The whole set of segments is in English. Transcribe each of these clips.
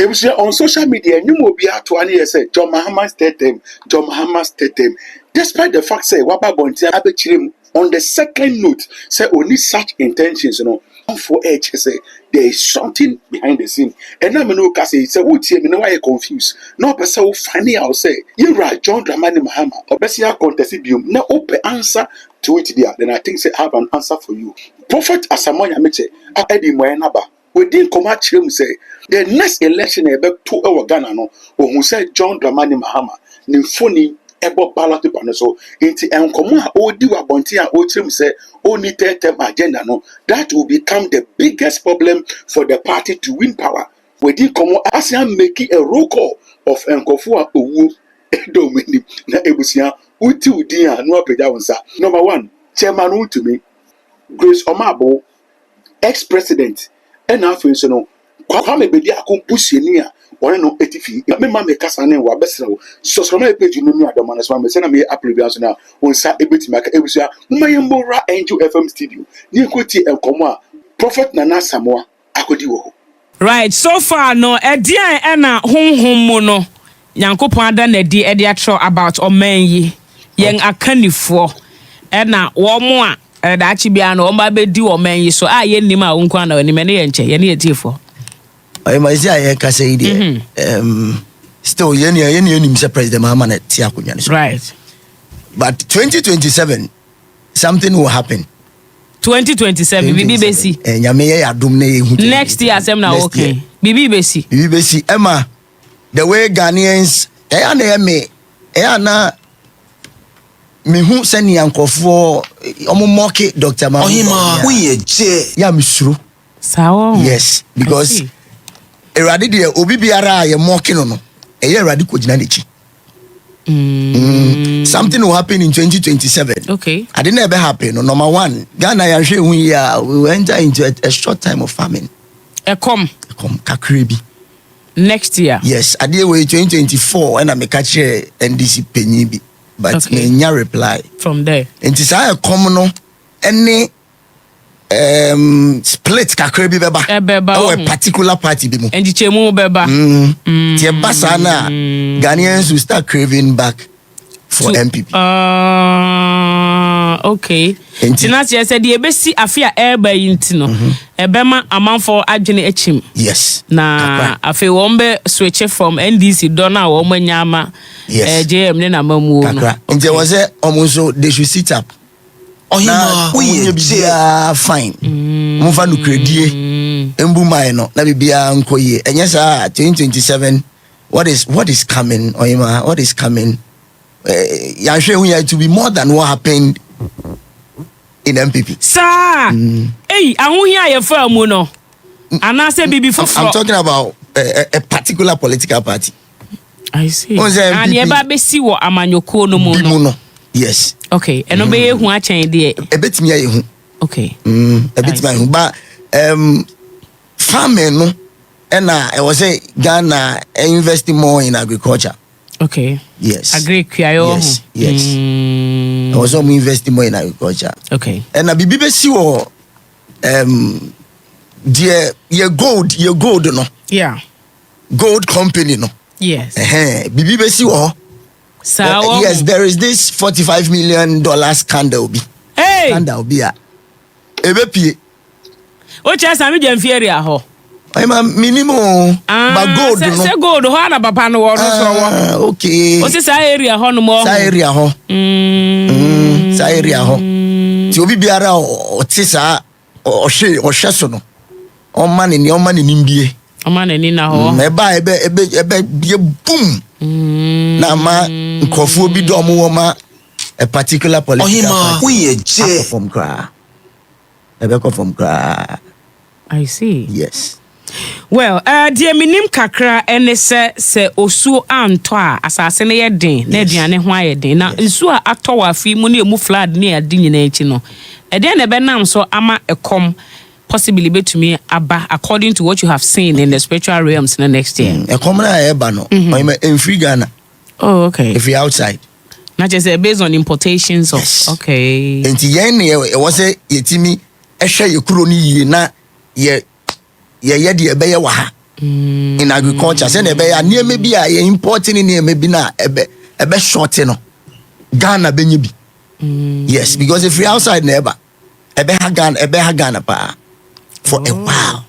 It was on social media, you will be at 1 year say, John Mahama stated him. Despite the fact, say, Waba Bonti Abechirim on the second note, say, only such intentions, for H, say, there is something behind the scene. And I'm no say, what you know why you confused? No person will funny, I'll say, you're right, John Dramani Mahama, or Bessia Contesibium, no open answer to it there. Then I think, say, I have an answer for you. Prophet Asamoah Nyameche, Eddie Moyanaba. We didn't come at him say the next election about 2 hours Ghana no who said John Dramani Mahama Nymphony ebo ballot paper so into enkomo odi wa bonti a otrim say only 10 agenda no that will become the biggest problem for the party to win power. We didn't come as making a roll call of enkofo owu edomini na ebusia uti udi a no apeda wonsa. Number 1, Chairman WUNTUMI Grace Omabo, ex-president. And now, for instance, Kwame Bedi Akumpusinia, or no etifi. Me mama kasane wa besro. So from my page, you know me Adam as one. Send me applications now. On sa ebiti maka ebusia. Mayembora Angel FM studio. Ni kweti enkomwa. Prophet Nana Samoa akodi wo. Right. So far, no. Edian ena hum no. Nyankopon ada na di atro about omenyi. Yen akanifo. Ena wo mo a that she be an omba be do or man so ye nima unkwana ni many enche ye ni etifo I might say I can say still yen President Mahama Tiakunya. Right. But 2027 something will happen. 2027 Bibi Besi. Next year semna okay. Bibi Besi. Emma, the way Ghanaians me who send yankofo omo moke Dr. Mahama. Ohima, we je. Ya misuru. Sawo. Yes, because erade de obi biara ye moke no. Eye erade ko gina nechi. Something will happen in 2027. Okay. I didn't ever happen. No, number 1, Ghana yanhwe hu ya we will enter into a short time of famine. Come kakrebi. Next year. Yes, I did way 2024 and I make catch NDC penny bi. But me nya reply from there. And this I come no any split kakra bi beba or a particular party bi mu. And chemu beba. Tie basa na Ghanaians will start craving back for MPP. Okay. Tina say the ebesi afia eba yintino. Ebema amanfo adwene achim. Yes. Na afi wombe switch from NDC dona wo manyama. Yes. JM ne na mamu no. And there was almost they should sit up. Ohima, we be fine. Move no credit. Embu mai no na bibia nkoye. Enya sa 2027 what is coming? Ohima, what is coming? You sure we have to be more than what happened in MPP. Sir, hey, I won't hear your firm, no. And I say, before I'm talking about a particular political party. I see. And you ever see what Amanyoko no more? Yes. Okay. And obey who I change there. A bit me. Okay. A bit me. But farming, no, and I was say Ghana investing more in agriculture. Okay. Yes. Agree. Yes. I was also investing more in agriculture. Okay. And I be BBC or your gold no. Yeah. Gold company no. Yes. BBC or yes, there is this $45 million scandal be. Hey. Scandal be a. Ebe o chance am je mfiere a ho. I'm a minimum. But gold no. Say gold ho na papa no wo so. Okay. O say area ho no mo. Sa area ho. Sa area ho. Ti obi biara o tisa o hwe so no. O man ni nimbie. O man ni na ho. Ebe ye boom. Na ma nkofo bi do mo ma a particular political party. We je from kra. Ebe ko from kra. I see. Yes. Well, dear minim kakra ene se osuo anto a asase ne ye den na aduane ho aye den na nsuo a atọ wa afi mu ne emu flood ne ade nyina echi no ede na be nam so ama ekom possibly betumi aba according to what you have seen in the spiritual realms in the next year. Ekom na eba no in free Ghana. Oh, okay. If you outside. Not just based on importations of yes. Okay. Enti yen ne e was say yetimi ehwe ye kuro ni yie na ye de ebe ye wa ha in agriculture. Say ebe ya nieme bi a ye importing nieme bi na ebe short no. Ghana benye bi. Yes, because if we outside neighbor, ebe ha Ghana pa for a while.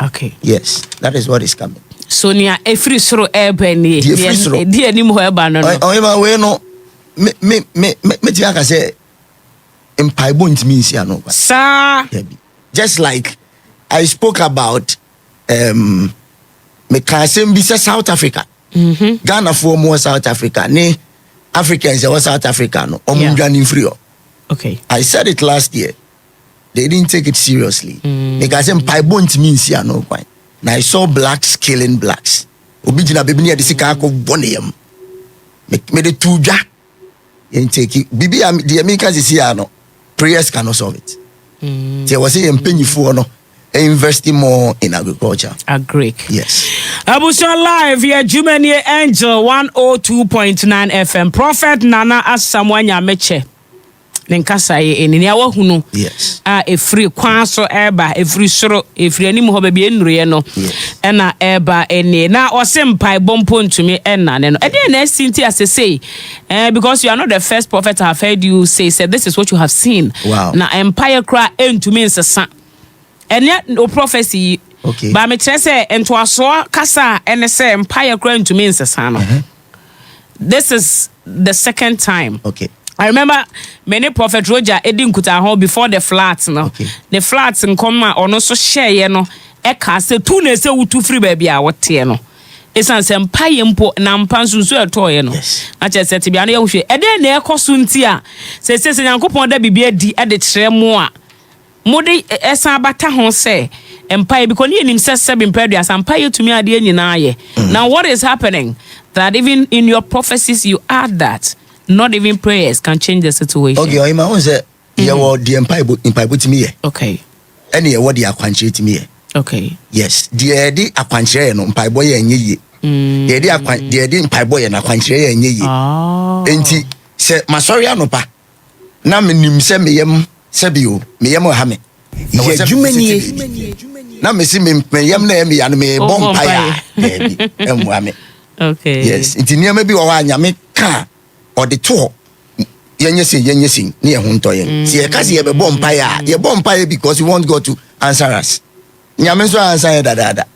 Okay. Yes, that is what is coming. So near every soro ebe ni di ani mo eba no. Oh ma we no me ti aka say empaibo ntimi nsia no. Sa just like I spoke about me can say be South Africa. Ghana for more South Africa. Ne Africans in South Africa no. Okay. I said it last year. They didn't take it seriously. Because empaibo ntimi nsia no kwai. Now I saw blacks killing blacks. Obijina baby near the Sikako Boneyam. Me the two jack. And take it. Bibi the Americans is here no. Prayers cannot solve it. There was a penny for no. Investing more in agriculture. Agree. Yes. Abuso live here, Jumenie Angel 102.9 FM. Prophet Nana Asamoah NYAMEKYE. Nenkasa ye eni ya wahunu. Yes. Free kwanso eba free soro free ani mo be enure no. Yes. Ena eba eni na osempai bompo ntumi ena ne no. E dey na sinti asese because you are not the first prophet I have heard you say this is what you have seen. Wow. Na empire cry entumi nsesa. Enya no prophecy. Okay. Ba me kire say entoaso kasa ene say empire cry entumi nsesa no. This is the second time. Okay. I remember many prophet Roger Edin Kutaho before the floods no. Okay. The floods in Koma or no so share no. Eka se tu ne se utu free baby a what no. Esan se mpaye mpo na mpansu so etoye no. Yes. Na che se tibia no ye hwe. E de na ekoso ntia. Se Nyankopon da bibia di e de kire mo a. Mode esan abata ho se empire because ni enim se seven pedu as empire to me ade nyina ye. Now what is happening that even in your prophecies you add that not even prayers can change the situation. Okay, I ma say ye wo the empire to me. Okay. Any ye wo the akwanche to me. Okay. Yes, the akwanche no mpaibo ye enye ye. The mpaibo ye na akwanche ye enye ye. Oh. Enti se masori anopa na menim se meyem se bio meyem ha me. Ye Jumenie. Na me si meyem na me ya no me bompaya. Emu ame. Okay. Yes, enti niam bi wo wa nyame ka or the tour yenye sing near huntoyen. See, because you have a bonfire, you're bonfire because you want God to answer us. Nyamenso answer that.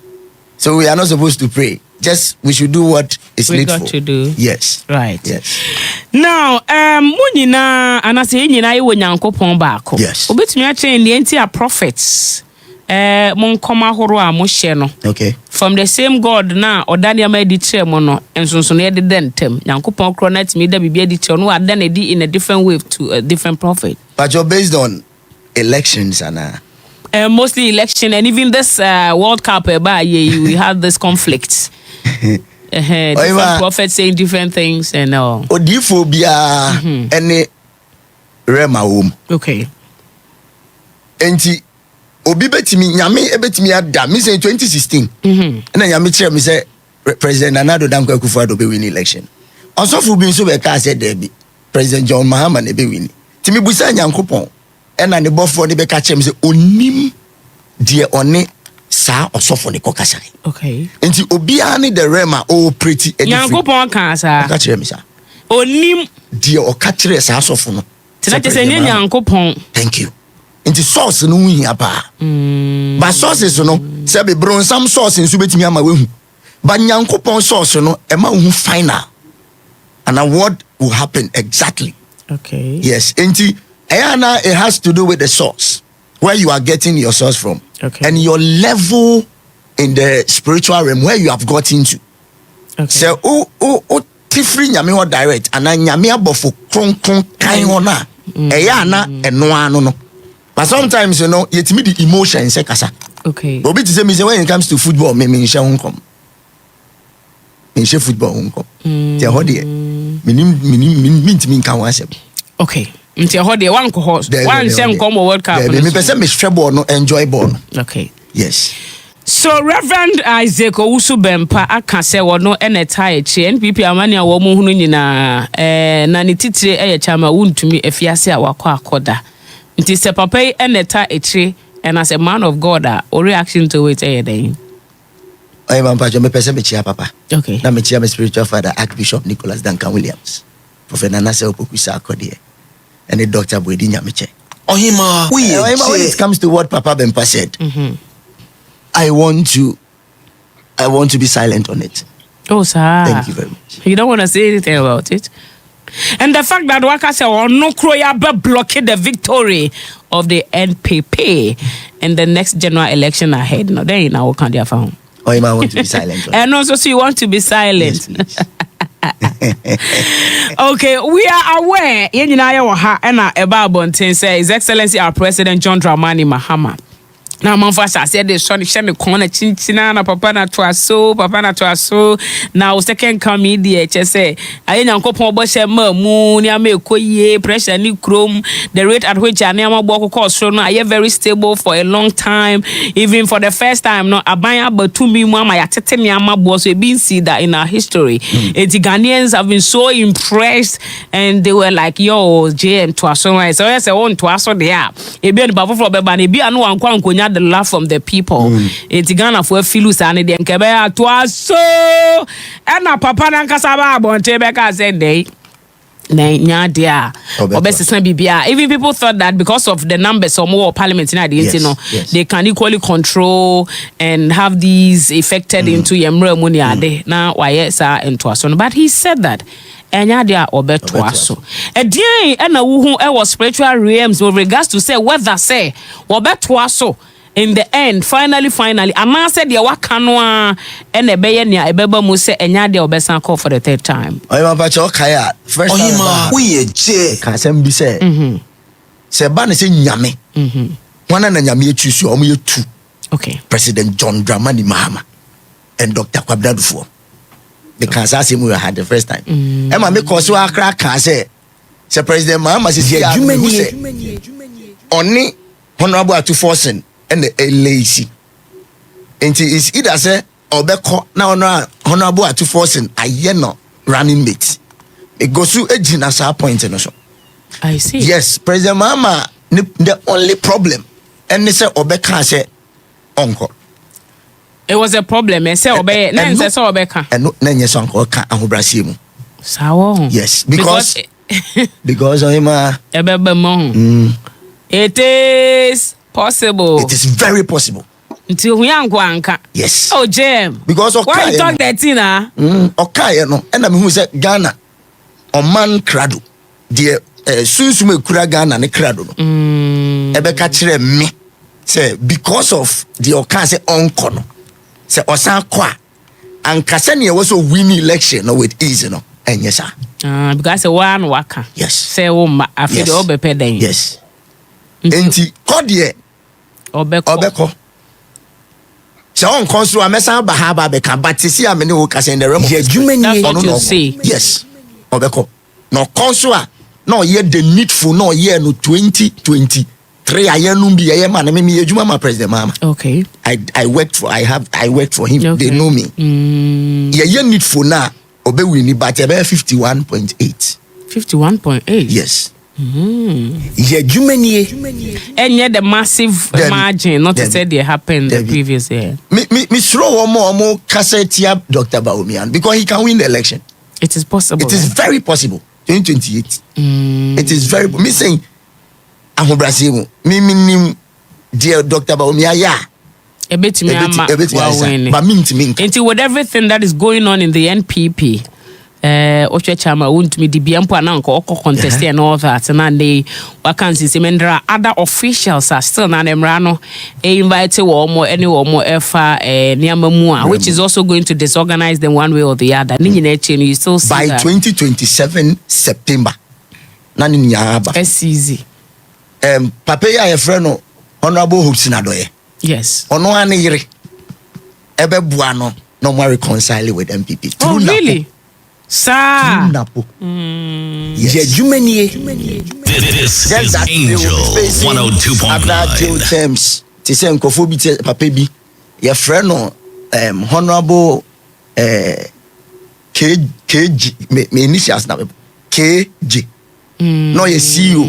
So we are not supposed to pray. Just we should do what is we needful. got to do. Yes. Right. Yes. Now, munina anase nyina ye Nyankopon baako. Yes. Obetumi a chain the entire prophets. Mon koma horo a mo hye no. Okay. From the same God na odania ma di kire mo no ensonso no ye de dentem Nyankopon kro na timi da bibia di kire no ada na di in a different way to a different prophet. But you're based on elections and mostly election and even this World Cup we had this conflict. Different prophets saying different things and all. Odiphobia any rema home. Okay. Enti obi betimi nyame ebetimi ada me say 2016 na nyame kire me say President Nana Danko Akufo-Addo be win election. Osofo bi nso be ka say there be President John Mahama na be win. Timi busa Nyankopon ena ne bofo ne be ka kire me say onim de one sa osofo ne kokasa. Okay. Enti obi ani the rema o pretty Nyankopon ka sa ka kire me sa onim de o ka kire sa osofo no. Tina te say Nyankopon. Thank you. Into source no hia pa. But sources no say be bron some source nso betimi ama wehu. But Nyankopon source no e ma hu final. And what will happen exactly. Okay. Yes, into Ayana it has to do with the source where you are getting your source from. Okay. And your level in the spiritual realm where you have got into. Okay. So tifri nyame ho direct and nyame abofo kronkron kan ho na Ayana eno no. But sometimes, you know, yet me the emotion say kasa. Okay. Obi to say me say when it comes to football, me share unkom. Me share football unkom. Te hodi me kan wan say. Okay. Nti hodi one ko host. One say come World Cup. Me person me share ball no enjoy ball. Okay. Yes. So Reverend Isaac Owusu Bempa aka se wono eneta echi NPP amani a wo mu hunu nyina na ne titire eye chama wuntumi afiase a wakọ akoda. Nti se papa eneta echi and as a man of God a reaction to it then. I am Pacho, me person me chia papa. Okay. Na me chia me spiritual father, Archbishop Nicholas Duncan Williams. Prophet Nanase Opokusa Akodie. And the Dr. Boedi Nyameche. Ohima, When it comes to what Papa Bempa said, I want to be silent on it. Oh, sir. Thank you very much. You don't want to say anything about it? And the fact that Waka said, oh, no Kroya blockade the victory of the NPP in the next general election ahead. No, then I will count their phone. I want to be silent on it. And also, so you want to be silent. Yes, Okay, we are aware. His Excellency our President John Dramani Mahama. Now, Manfasa said the son is corner chinchina na papa na to aso. Now, second comedy, say, I ain't uncle Poboshe moon, Yamekoye, pressure new chrome, the rate at which Anama Boko cost so now I very stable for a long time, even for the first time. No, Abaya but to me, Mama, Yatetemiama was a being see that in our history. The Ghanaians have been so impressed, and they were like, yo, JM to aso. So I said, on to aso there. A bit of for Bebani, be a no one the laugh from the people. It's Ghana for Philus and the Nkebe to us so and a papa and Casaba bon Tebeka said they Nyadia Bibia. Even people thought that because of the numbers or more parliament in the they can equally control and have these affected into Yemre Muniade. Now why yes and to us. But he said that Enyadia Obetuaso. A day and a who was spiritual realms with regards to say whether say Obetuaso. In the end, finally, Ama said the Wakanoa and a Bayania, a Beba Muse, and Yadi Obesan call for the third time. I am Pacho Kaya. First, we a J. Kasem be said. Seban is in Yame. One and Yami choose you, only two. Okay. President John Dramani Mahama and Dr. Kwabdadufo. The Kansas we had the first time. Emma make us a crack, say President Mahama says, yeah, you may only honorable to forcing. And the lazy. And it is either say or beko now honorable to forcing a yeno running mate. It goes to a genasa point in also. I see. Yes, President Mama the only problem. And they say Obeka say uncle. It was a problem. I say Obe then say Obeka. And no then yes uncle can Ahubrasimu. Sawo. Yes, because it is possible. It is very possible. Until we are yes. Oh, Jam. Because why you talk that Tina? Okay, no. And I mean, who said Ghana or man crado? Dear, soon to kura Ghana ne crado. Ebe catch me. Say because of the Okase uncle. Say Osan kwa. And Kasania was a winning election no with easy no. And yes, sir. Because one waka. Yes. Say I feel the obe peden. Yes. Enti kodie. Obeko. So on consul amesa bahaba beka but see amene wo kase in the realm of that's what you see. Yes. Obeko. No consul no ye the needful no ye no 2023 ayenu bi ye man me ejuma ma president mama. Okay. I worked for him. Okay. They know me. Ye needful na obe wini but about 51.8. 51.8. Yes. Yeah, and yet the massive margin, not to say they happened the previous year. Me throw one more cassette here, Dr. Baumian, because he can win the election. It is possible. It is very possible. 2028. It is very. Me saying, I'm Brazil. Me dear Dr. Baumian, yeah. A bit me, but with everything that is going on in the NPP. Chama WUNTUMI DBM Pananko contest and all that, and they vacancies. There other officials are still not emrano invited or more any or more FA NYAMEKYE, which is also going to disorganize them one way or the other. You still see by 2027 September. Nani nyaba. It's easy. Papa ya friend honorable Hubsinadoye. Yes. Ono anire. Ebe buano no more reconcile with MPP. Oh really? Sir. Yes. This is Angel 102.9. Terms. Tise nkofo bi papa bi. Your friend no honorable KG me initials na KG. No ye CEO.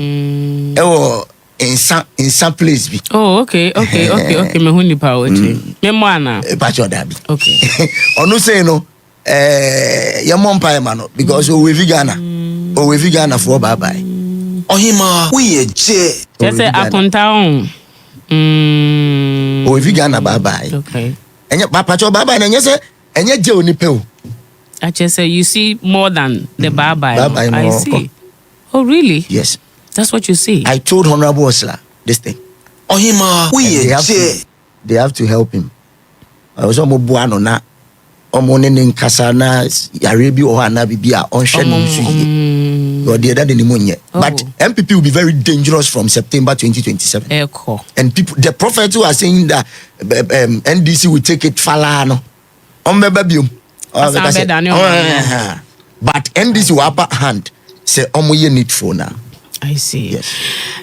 in some place be. Oh, okay. Me hu nipa o che. Me mo ana. Pacho dabi. Okay. Onu say no your mom pa man because we Ghana for bye bye. Ohima, we je. Just say akonta on. We Ghana bye bye. Okay. Enya pacho bye bye na nya say enya je oni pe o. I just say you see more than the bye bye. I more. see. Oh really? Yes. That's what you see. I told Honorable Osla this thing. Ohima, we je. They have to help him. I was almost buano na omone nkasa na yarebi o ha na bibia on hwe no nsu or the other than monye. But MPP will be very dangerous from September 2027. Echo. And people, the prophets who are saying that NDC will take it falano. But NDC will upper hand say omoye needful now. I see. Yes.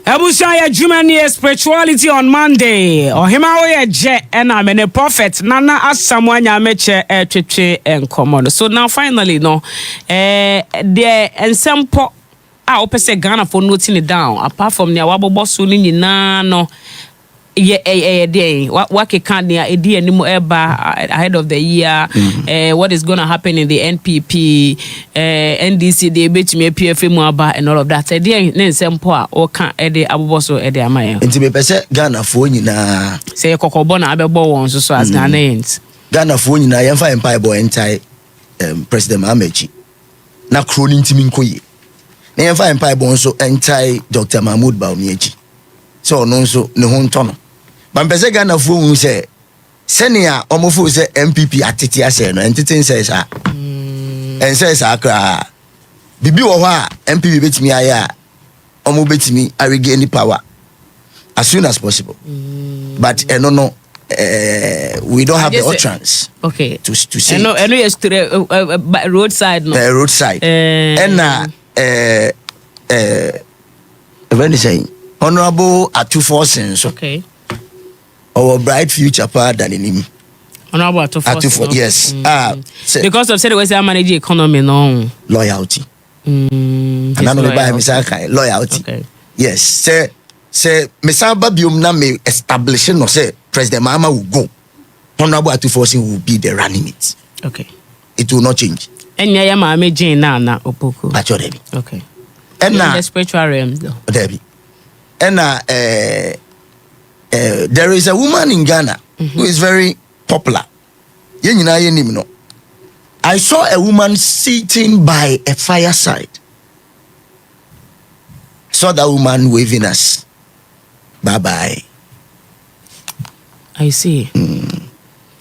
Ebushaya Jumani spirituality on Monday. Ohima we je and I'm a prophet. Nana as someone NYAMEKYE twetwe enkomo. So now finally no the ensemble opese Ghana for noting it down. Apart from the wabobo so ni nyina no what can ahead of the year, what is going to happen in the NPP, NDC, the BTM, PFM, and all of that. Or can't Eddie Abuboso Eddie Amaya. And to be percent Ghana for you na say Cocobona Abebo so as Ghanaians. Ghana for you na Yamfa Empire boy anti President NYAMEKYE. Na Kronin Timinkoye. Na Yamfa Empire boy so anti Dr. Mahmoud Bawumia. So no so ne ho ntono. Bampese Ghana fo hu se senia omofo se MPP atete ase no entete nse sa ense sa kra bibi wo ho a MPP betimi aya omo betimi regain power as soon as possible. But no we don't have the utterance to say no yesterday roadside no roadside and when they say Honorable Atuforsen okay our bright future part than in him. Honorable Atuforsen yes. Because of said the way I manage the economy no loyalty. And I know by Mr. Loyalty. Okay. Yes. Say Mr. Babium na me establish no say President Mahama will go. Honorable Atuforsen will be the running mate. Okay. It will not change. And NYAMEKYE Jane na Opoku. Pacho Debbie. Okay. And the spiritual realms though. Debbie. And there is a woman in Ghana who is very popular. I saw a woman sitting by a fireside. Saw that woman waving us. Bye-bye. I see.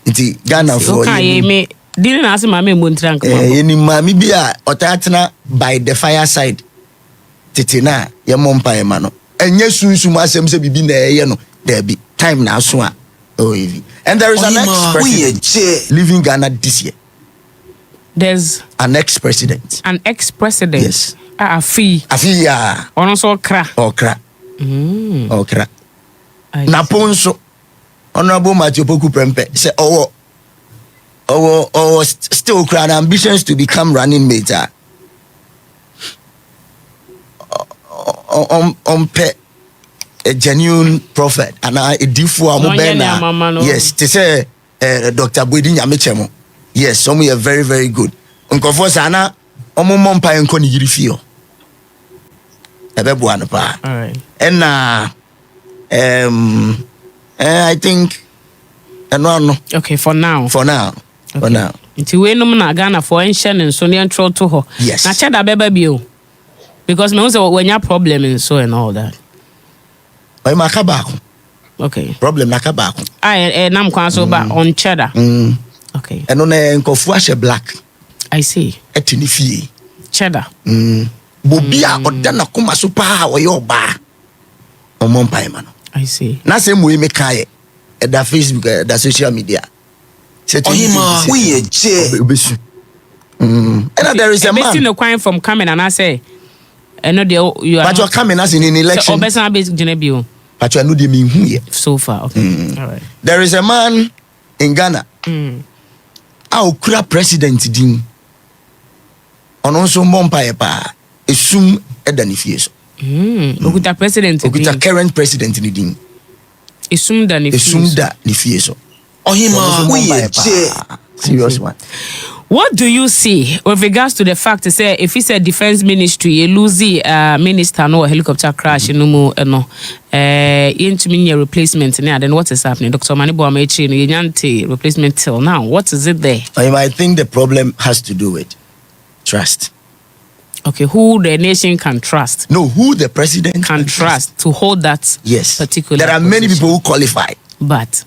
It's Ghana for okay, me didn't ask my muntrank. Any mammy be a otatna by the fireside. Titina, your mom paemano. And yes, soon masem se bibi na no there be time now so and there is an ex-president leaving Ghana this year. There's an ex-president. An ex-president. Yes. A fee. Yeah. Also cra. Okra. Okra. Naponso. Honorable Matthew Poku Prempe say still crown ambitions to become running mate. A genuine prophet and a difu amobena. Yes, to say Dr. Bwedi Nyamekye. Yes, some are very, very good. Unkofo sana omo mompa enko ni yirifio. Ebebu anapa. All right. And I think no. Okay, for now. For now. Okay. For now. Until we no na Ghana for ancient and so near to her. Yes. Na cheda bebe bio. Because me say when you problem and so and all that. Oy makabako. Okay. Problem nakabako. Nam kwan so ba on cheddar. Okay. And on enkofu ahye black. I see. Etini fie. Cheddar. Bobia odana kuma so pa oye oba. Omompa emano. I see. Na say mo eme kae e da Facebook da social media. Ohima we je. Obesu. And there is a man. No crime from coming and I say no you are. But you're coming as in an election. So obesa be Genebio. But you are not the mean here. So far, okay. All right. There is a man in Ghana. Kura president din. On also mompa epa. Esum edanifieso. Okuta president. Okuta current president ni din. Esumda ni fie so. Ohima, we ye je. Serious one. What do you see with regards to the fact say if it's a defense ministry, you lose minister no helicopter crash no mu no into mean replacement now, then what is happening? Dr. Manibo Amechi no yante replacement till now. What is it there? I think the problem has to do with trust. Okay, who the nation can trust? No, who the president can trust to hold that particular There are position. many people who qualify. But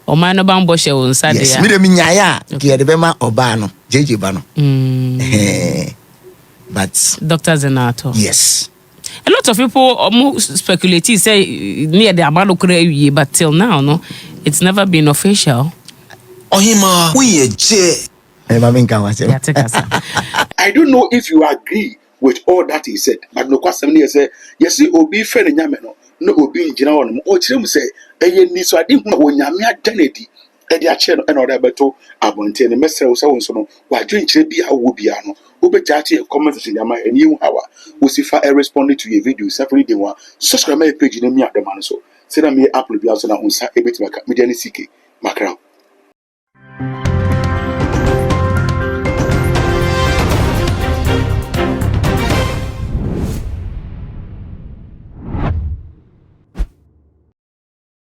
Yes, me de minyaya ki de bema oba no JJ ba no. But Dr. Zenato. Yes. A lot of people speculate say near the amano kure but till now no it's never been official. Ohima, we ye je. I don't know if you agree with all that he said. But no question he say yes obi fe nyame no obi njina won o kirem say eye ni so ade hu onyame adanedi e de ache no e no da beto abonte ne mesre wo se won so no wa dwenkire bia wo bia no wo be jache comment section yama eni hu hawa wo sifa e respond to your video separately dey one subscribe my page na mi adama no so say na me upload bia so na unsa e betima ka media ni CK makra